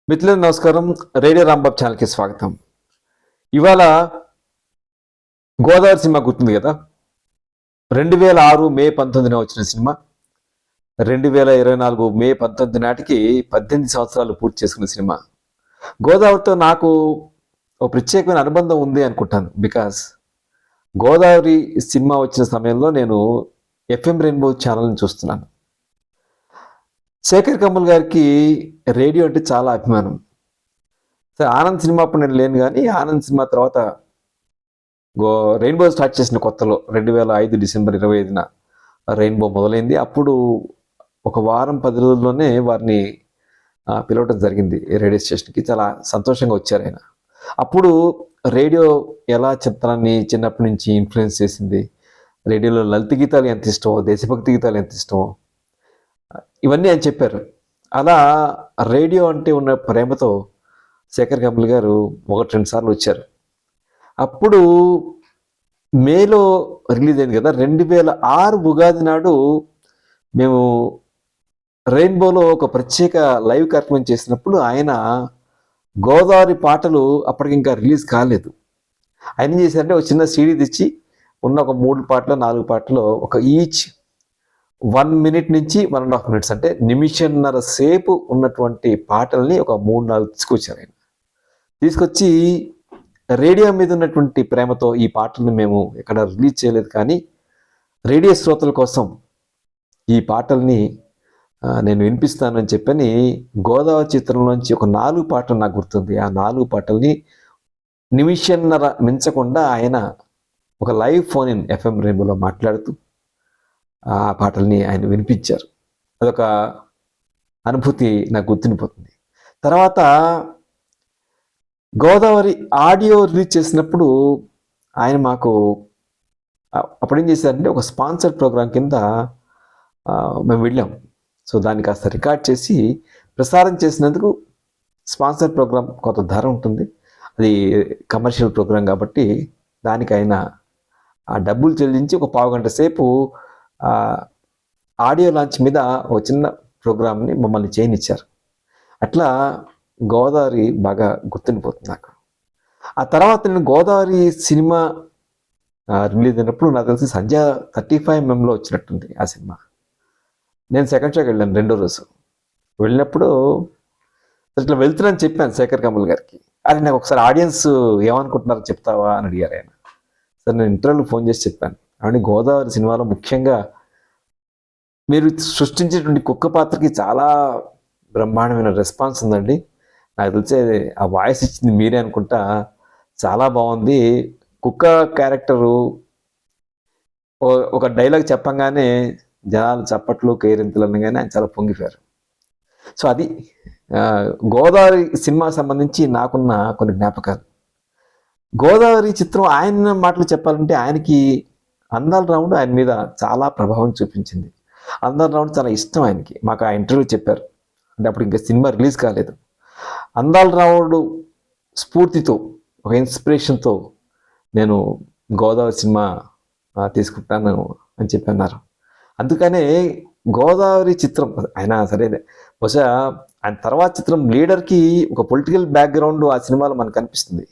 మిత్రులకు నమస్కారం. రేడియో రాంబాబు ఛానల్కి స్వాగతం. ఇవాళ గోదావరి సినిమా గుర్తుంది కదా. 2006 మే 19న వచ్చిన సినిమా 2024 మే 19 నాటికి 18 సంవత్సరాలు పూర్తి చేసుకున్న సినిమా. గోదావరితో నాకు ఒక ప్రత్యేకమైన అనుబంధం ఉంది అనుకుంటాను. బికాస్ గోదావరి సినిమా వచ్చిన సమయంలో నేను ఎఫ్ఎం రెయిన్బో ఛానల్ని చూస్తున్నాను. శేఖర్ కమ్ముల్ గారికి రేడియో అంటే చాలా అభిమానం. సరే, ఆనంద్ సినిమా అప్పుడు నేను లేను, కానీ ఆనంద్ సినిమా తర్వాత రెయిన్బో స్టార్ట్ చేసిన కొత్తలో 2005 డిసెంబర్ 25న రెయిన్బో మొదలైంది. అప్పుడు ఒక వారం 10 రోజుల్లోనే వారిని పిలవటం జరిగింది రేడియో స్టేషన్కి. చాలా సంతోషంగా వచ్చారు ఆయన. అప్పుడు రేడియో ఎలా చిత్రాన్ని చిన్నప్పటి నుంచి ఇన్ఫ్లుయెన్స్ చేసింది, రేడియోలో లలిత గీతాలు ఎంత ఇష్టమో, దేశభక్తి గీతాలు ఎంత ఇష్టమో, ఇవన్నీ ఆయన చెప్పారు. అలా రేడియో అంటే ఉన్న ప్రేమతో శేఖర్ కమ్ముల్ గారు 1-2 సార్లు వచ్చారు. అప్పుడు మేలో రిలీజ్ అయింది కదా. 2006 ఉగాది నాడు మేము రెయిన్బోలో ఒక ప్రత్యేక లైవ్ కార్యక్రమం చేసినప్పుడు ఆయన గోదావరి పాటలు అప్పటికి ఇంకా రిలీజ్ కాలేదు. ఆయన ఏం చేశారంటే ఒక చిన్న సీడీ తెచ్చి ఉన్న ఒక 3 పాటలు 4 పాటలు ఒక ఈచ్ 1 minute నుంచి 1.5 minutes అంటే నిమిషన్నర సేపు ఉన్నటువంటి పాటల్ని ఒక 3-4 తీసుకొచ్చారు ఆయన. తీసుకొచ్చి రేడియో మీద ఉన్నటువంటి ప్రేమతో ఈ పాటలను మేము ఎక్కడ రిలీజ్ చేయలేదు, కానీ రేడియో శ్రోతల కోసం ఈ పాటల్ని నేను వినిపిస్తాను అని చెప్పని గోదావరి చిత్రంలోంచి ఒక 4 పాటలు నాకు గుర్తుంది. ఆ 4 పాటల్ని నిమిషన్నర మించకుండా ఆయన ఒక లైవ్ ఫోన్ ఇన్ ఎఫ్ఎం రెయిన్బోలో మాట్లాడుతూ ఆ పాటల్ని ఆయన వినిపించారు. అదొక అనుభూతి నాకు గుర్తుండిపోతుంది. తర్వాత గోదావరి ఆడియో రిలీజ్ చేసినప్పుడు ఆయన మాకు అప్పుడు ఏం చేశారంటే ఒక స్పాన్సర్ ప్రోగ్రాం కింద మేము వెళ్ళాం. సో దాన్ని కాస్త రికార్డ్ చేసి ప్రసారం చేసినందుకు స్పాన్సర్ ప్రోగ్రాం కొంత ధర ఉంటుంది, అది కమర్షియల్ ప్రోగ్రాం కాబట్టి దానికి ఆయన ఆ డబ్బులు చెల్లించి ఒక 15 గంట సేపు ఆడియో లాంచ్ మీద ఒక చిన్న ప్రోగ్రామ్ని మమ్మల్ని చేయనిచ్చారు. అట్లా గోదావరి బాగా గుర్తుండిపోతుంది నాకు. ఆ తర్వాత నేను గోదావరి సినిమా రిలీజ్ అయినప్పుడు నాకు తెలిసి సంధ్య 35mm వచ్చినట్టుంది ఆ సినిమా. నేను సెకండ్ షోకి వెళ్ళాను 2వ రోజు. వెళ్ళినప్పుడు ఇట్లా వెళ్తున్నాను చెప్పాను శేఖర్ కమ్ముల్ గారికి. అది నాకు ఒకసారి ఆడియన్స్ ఏమనుకుంటున్నారో చెప్తావా అని అడిగారు ఆయన. సరే, నేను ఇంటర్వ్యూలో ఫోన్ చేసి చెప్పాను, అవును గోదావరి సినిమాలో ముఖ్యంగా మీరు సృష్టించేటువంటి కుక్క పాత్రకి చాలా బ్రహ్మాండమైన రెస్పాన్స్ ఉందండి. నాకు తెలిసే ఆ వాయిస్ ఇచ్చింది మీరే అనుకుంటా, చాలా బాగుంది. కుక్క క్యారెక్టరు ఒక డైలాగ్ చెప్పంగానే జనాలు చప్పట్లు కేరింతలు అనగానే ఆయన చాలా పొంగిపోయారు. సో అది గోదావరి సినిమా సంబంధించి నాకున్న కొన్ని జ్ఞాపకాలు. గోదావరి చిత్రం ఆయన మాటలు చెప్పాలంటే ఆయనకి అందాల రాముడు ఆయన మీద చాలా ప్రభావం చూపించింది. అందాల రాముడు చాలా ఇష్టం ఆయనకి. మాకు ఆ ఇంటర్వ్యూ చెప్పారు. అంటే అప్పుడు ఇంకా సినిమా రిలీజ్ కాలేదు. అందాల రాముడు స్ఫూర్తితో, ఒక ఇన్స్పిరేషన్తో నేను గోదావరి సినిమా తీసుకుంటాను అని చెప్పి అన్నారు. అందుకనే గోదావరి చిత్రం ఆయన సరే, బహుశా ఆయన తర్వాత చిత్రం లీడర్కి ఒక పొలిటికల్ బ్యాక్గ్రౌండ్ ఆ సినిమాలో మనకు కనిపిస్తుంది.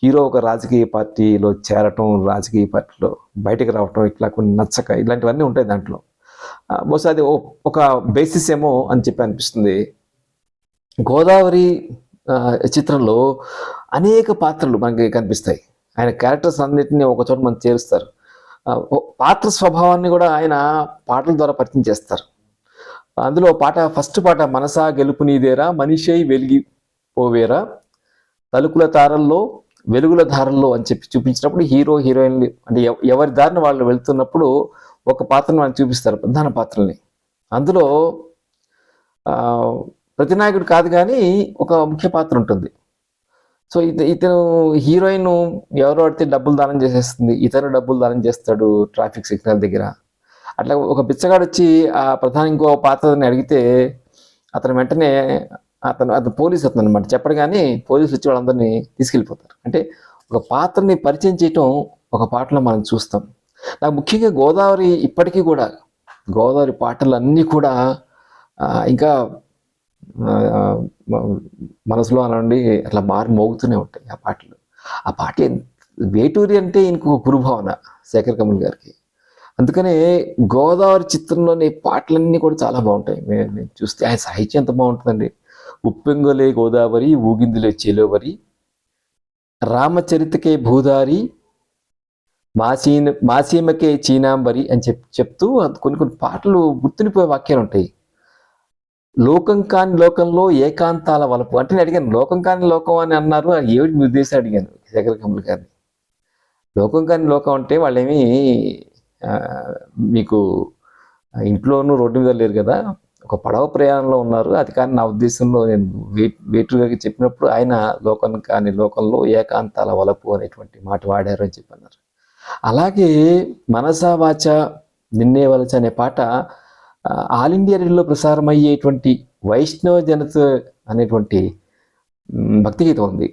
హీరో ఒక రాజకీయ పార్టీలో చేరటం, రాజకీయ పార్టీలో బయటకు రావటం, ఇట్లా కొన్ని నచ్చక ఇలాంటివన్నీ ఉంటాయి దాంట్లో. బహుశా అది ఒక బేసిస్ ఏమో అని చెప్పి అనిపిస్తుంది. గోదావరి చిత్రంలో అనేక పాత్రలు మనకి కనిపిస్తాయి. ఆయన క్యారెక్టర్స్ అన్నిటిని ఒక చోట మనం చేరుస్తారు. పాత్ర స్వభావాన్ని కూడా ఆయన పాటల ద్వారా పరిచయం చేస్తారు. అందులో ఫస్ట్ పాట మనసా గెలుపు నీదేరా, మనిషై వెలిగి పోవేరా, తలుకుల తారల్లో వెలుగుల ధారల్లో అని చెప్పి చూపించినప్పుడు హీరో హీరోయిన్లు అంటే ఎవరి దారిని వాళ్ళు వెళ్తున్నప్పుడు ఒక పాత్రను మనం చూపిస్తారు, ప్రధాన పాత్రల్ని. అందులో ప్రతి నాయకుడు కాదు కానీ ఒక ముఖ్య పాత్ర ఉంటుంది. సో ఇతను హీరోయిన్ ఎవరో అడితే డబ్బులు దానం చేసేస్తుంది, ఇతను డబ్బులు దానం చేస్తాడు ట్రాఫిక్ సిగ్నల్ దగ్గర. అట్లా ఒక బిచ్చగాడు వచ్చి ఆ ప్రధాన ఇంకో పాత్రని అడిగితే అతను వెంటనే అతను పోలీసు అతను అనమాట, చెప్పడు కానీ పోలీసులు వచ్చి వాళ్ళందరినీ తీసుకెళ్ళిపోతారు. అంటే ఒక పాత్రని పరిచయం చేయటం ఒక పాటలో మనం చూస్తాం. నాకు ముఖ్యంగా గోదావరి ఇప్పటికీ కూడా గోదావరి పాటలు అన్నీ కూడా ఇంకా మనసులో అనండి అట్లా మారి మోగుతూనే ఉంటాయి ఆ పాటలు. ఆ పాట వేటూరి అంటే ఇంకొక గురుభావన శేఖర్ కమల్ గారికి. అందుకనే గోదావరి చిత్రంలోని పాటలన్నీ కూడా చాలా బాగుంటాయి. నేను చూస్తే ఆయన సాహిత్యం ఎంత బాగుంటుందండి. ఉప్పెంగలే గోదావరి ఊగిందులే చేలోవరి రామచరితకే భూదారి మాసీమకే చీనాంబరి అని చెప్తూ కొన్ని కొన్ని పాటలు గుర్తుండిపోయే వాక్యాలు ఉంటాయి. లోకం కాని లోకంలో ఏకాంతాల వలపు అంటే నేను అడిగాను, లోకం కాని లోకం అని అన్నారు, ఏమిటి మీ ఉద్దేశం అడిగాను శేఖర్ కమల్ గారిని. లోకం కాని లోకం అంటే వాళ్ళేమి మీకు ఇంట్లోనూ రోడ్డు మీద లేరు కదా, ఒక పడవ ప్రయాణంలో ఉన్నారు. అది కానీ నా ఉద్దేశంలో నేను వేటూరు గారికి చెప్పినప్పుడు ఆయన లోకం కాని లోకంలో ఏకాంతాల వలపు అనేటువంటి మాట వాడారు అని చెప్పన్నారు. అలాగే మనసా వాచ నిన్నే వలచ అనే పాట ఆల్ ఇండియా రేడియోలో ప్రసారం అయ్యేటువంటి వైష్ణవ జనత అనేటువంటి భక్తి గీతం ఉంది.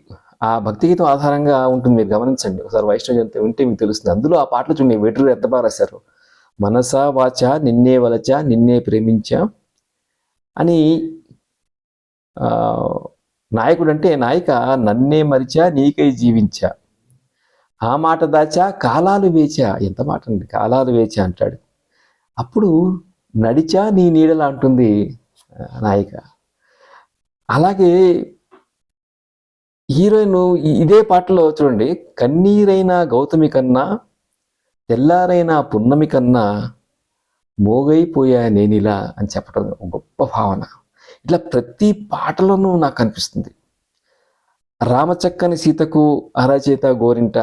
ఆ భక్తి గీతం ఆధారంగా ఉంటుంది, మీరు గమనించండి ఒకసారి. వైష్ణవ జనత వింటే మీకు తెలుస్తుంది. అందులో ఆ పాటలు చూడండి వేటూరు ఎంత బాగా రాశారు. మనసా వాచ నిన్నే వలచ నిన్నే ప్రేమించా అని నాయకుడు అంటే నాయిక నన్నే మరిచా నీకై జీవించా, ఆ మాట దాచా కాలాలు వేచా. ఎంత మాట అండి, కాలాలు వేచా అంటాడు. అప్పుడు నడిచా నీ నీడలా అంటుంది నాయిక. అలాగే హీరోయిన్ ఇదే పాటలో చూడండి, కన్నీరైన గౌతమి కన్నా తెల్లారైన పున్నమి కన్నా మోగైపోయా నేనిలా అని చెప్పడం గొప్ప భావన. ఇట్లా ప్రతి పాటలోనూ నాకు అనిపిస్తుంది. రామచక్కని సీతకు అరచేత గోరింట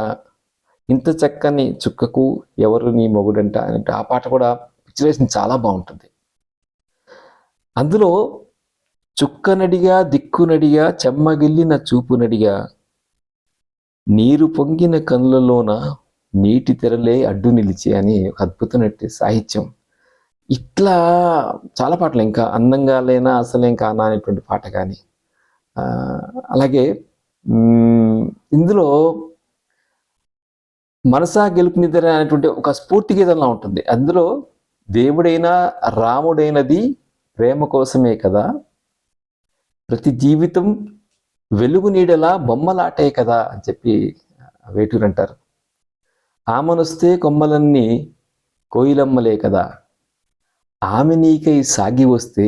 ఇంత చక్కని చుక్కకు ఎవరు నీ మొగుడంట అంటే ఆ పాట కూడా పిక్చరేషన్ చాలా బాగుంటుంది. అందులో చుక్కనడిగా దిక్కునడిగా చెమ్మగిల్లిన చూపునడిగా నీరు పొంగిన కనులలోన నీటి తెరలే అడ్డు నిలిచి అని ఒక అద్భుతమైన సాహిత్యం. ఇట్లా చాలా పాటలు, ఇంకా అందంగా లేనా అసలేం కానా అనేటువంటి పాట కానీ, అలాగే ఇందులో మనసా గెలుపు నిద్ర అనేటువంటి ఒక స్ఫూర్తి గీతంలా ఉంటుంది. అందులో దేవుడైనా రాముడైనది ప్రేమ కోసమే కదా, ప్రతి జీవితం వెలుగు నీడలా బొమ్మలాటే కదా అని చెప్పి వేటూరు అంటారు. ఆమెనొస్తే కొమ్మలన్నీ కోయిలమ్మలే కదా, ఆమె నీకై సాగి వస్తే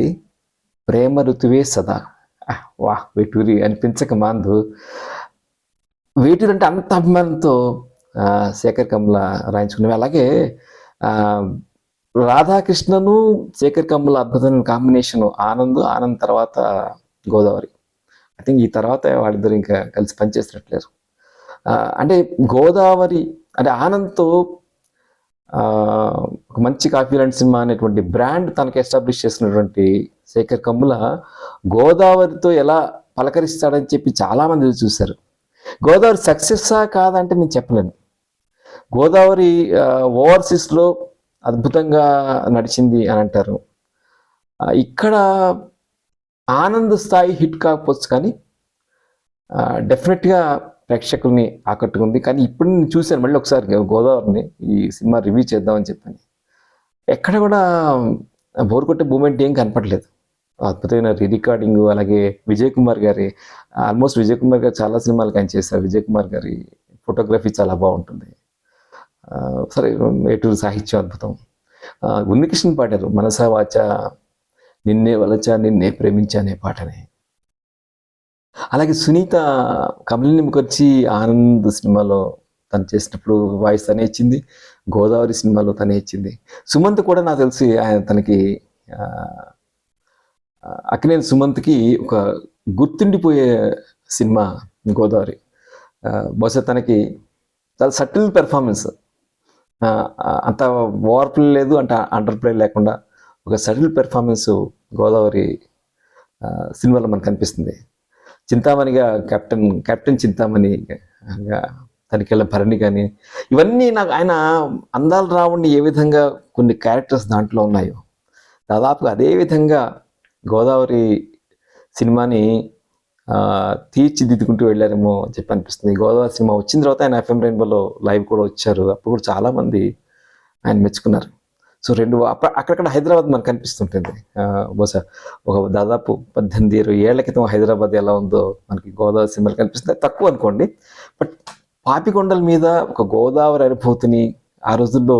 ప్రేమ ఋతువే సదా. వాహ్, వేటూరి అనిపించక మాందు. వేటూరు అంటే అంత అభిమానంతో శేఖర్ కమల రాయించుకునేవి. అలాగే రాధాకృష్ణను శేఖర్ కమల అద్భుతమైన కాంబినేషన్. ఆనంద్ తర్వాత గోదావరి. ఐ థింక్ ఈ తర్వాత వాళ్ళిద్దరు ఇంకా కలిసి పనిచేసినట్లేరు. అంటే గోదావరి అంటే ఆనంద్తో ఒక మంచి కాఫీ లాంటి సినిమా అనేటువంటి బ్రాండ్ తనకు ఎస్టాబ్లిష్ చేసినటువంటి శేఖర్ కమ్ముల గోదావరితో ఎలా పలకరిస్తాడని చెప్పి చాలామంది చూశారు. గోదావరి సక్సెస్సా కాదంటే నేను చెప్పలేను. గోదావరి ఓవర్సీస్లో అద్భుతంగా నడిచింది అని అంటారు. ఇక్కడ ఆనంద్ స్థాయి హిట్ కాకపోవచ్చు కానీ డెఫినెట్గా ప్రేక్షకుల్ని ఆకట్టుకుంది. కానీ ఇప్పుడు నేను చూశాను మళ్ళీ ఒకసారి గోదావరిని, ఈ సినిమా రివ్యూ చేద్దామని చెప్పని, ఎక్కడ కూడా బోర్ కొట్టే మూమెంట్ ఏం కనపడలేదు. అద్భుతమైన రికార్డింగ్. అలాగే విజయ్ కుమార్ గారి ఆల్మోస్ట్ విజయ్ కుమార్ గారు చాలా సినిమాలకు ఆయన చేశారు. విజయ్ కుమార్ గారి ఫోటోగ్రఫీ చాలా బాగుంటుంది. సరే, వేటూరు సాహిత్యం అద్భుతం. ఉన్నికృష్ణ పాడారు మనసా వాచ నిన్నే వలచా నిన్నే ప్రేమించా అనే పాటని. అలాగే సునీత కమలిని ముఖర్జీ ఆనంద్ సినిమాలో తను చేసినప్పుడు వాయిస్ తనే ఇచ్చింది, గోదావరి సినిమాలో తనే ఇచ్చింది. సుమంత్ కూడా నాకు తెలిసి తనకి అక్కినేని సుమంత్కి ఒక గుర్తుండిపోయే సినిమా గోదావరి. బహుశా తనకి చాలా సటిల్ పెర్ఫార్మెన్స్, అంత ఓవర్ ప్లే లేదు, అంటే అండర్ ప్లే లేకుండా ఒక సటిల్ పెర్ఫార్మెన్స్ గోదావరి సినిమాలో మనకు కనిపిస్తుంది. చింతామణిగా కెప్టెన్ చింతామణి, తనికెళ్ళ భరణి కానీ, ఇవన్నీ నాకు ఆయన అందాల రావుణ్ణి ఏ విధంగా కొన్ని క్యారెక్టర్స్ దాంట్లో ఉన్నాయో దాదాపుగా అదే విధంగా గోదావరి సినిమాని తీర్చిదిద్దుకుంటూ వెళ్ళారేమో అని చెప్పి అనిపిస్తుంది. గోదావరి సినిమా వచ్చిన తర్వాత ఆయన FM రెయిన్బోలో లైవ్ కూడా వచ్చారు. అప్పుడు కూడా చాలామంది ఆయన మెచ్చుకున్నారు. సో అక్కడక్కడ హైదరాబాద్ మనకు కనిపిస్తుంటుంది. బహుశా ఒక దాదాపు 18-20 ఏళ్ల క్రితం హైదరాబాద్ ఎలా ఉందో మనకి గోదావరి సినిమాలు కనిపిస్తుంది. తక్కువ అనుకోండి, బట్ పాపికొండల మీద ఒక గోదావరి అనుభూతిని ఆ రోజుల్లో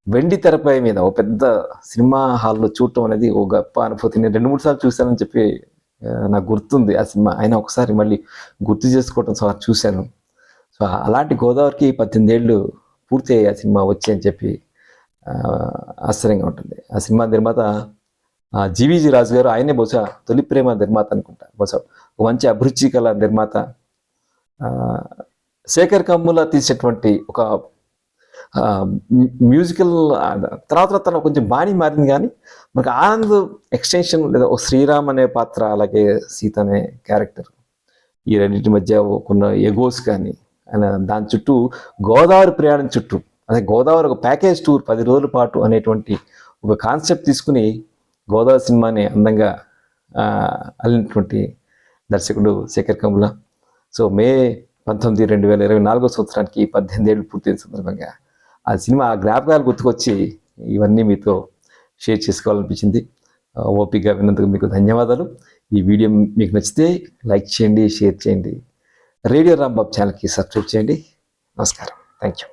వెండి తెరపై మీద ఒక పెద్ద సినిమా హాల్లో చూడటం అనేది ఒక గొప్ప అనుభూతి. నేను 2-3 సార్లు చూశానని చెప్పి నాకు గుర్తుంది ఆ సినిమా. అయినా ఒకసారి మళ్ళీ గుర్తు చేసుకోవటం సార్ చూశాను. సో అలాంటి గోదావరికి 18 ఏళ్ళు పూర్తి ఆ సినిమా వచ్చి అని చెప్పి ఆశ్చర్యంగా ఉంటుంది. ఆ సినిమా నిర్మాత జీవీజీ రాజు గారు. ఆయనే బహుశా తొలి ప్రేమ నిర్మాత అనుకుంటా. బహుశా ఒక మంచి అభిరుచి కల నిర్మాత. శేఖర్ కమ్ముల తీసేటువంటి ఒక మ్యూజికల్ తర్వాత తను కొంచెం బాణి మారింది, కానీ మనకు ఆనంద్ ఎక్స్టెన్షన్ లేదా ఒక శ్రీరామ్ అనే పాత్ర, అలాగే సీత అనే క్యారెక్టర్, ఈ రెండింటి మధ్య కొన్ని ఎగోస్ కానీ ఆయన దాని చుట్టూ గోదావరి ప్రయాణం చుట్టూ, అదే గోదావరి ఒక ప్యాకేజ్ టూర్ 10 రోజుల పాటు అనేటువంటి ఒక కాన్సెప్ట్ తీసుకుని గోదావరి సినిమాని అందంగా అల్లినటువంటి దర్శకుడు శేఖర్ కమ్ముల. సో మే 19, 2024 సంవత్సరానికి 18 ఏళ్ళు పూర్తయిన సందర్భంగా ఆ సినిమా ఆ జ్ఞాపకాలు గుర్తుకొచ్చి ఇవన్నీ మీతో షేర్ చేసుకోవాలనిపించింది. ఓపికగా విన్నందుకు మీకు ధన్యవాదాలు. ఈ వీడియో మీకు నచ్చితే లైక్ చేయండి, షేర్ చేయండి. రేడియో రాంబాబు ఛానల్కి సబ్స్క్రైబ్ చేయండి. నమస్కారం. Thank you.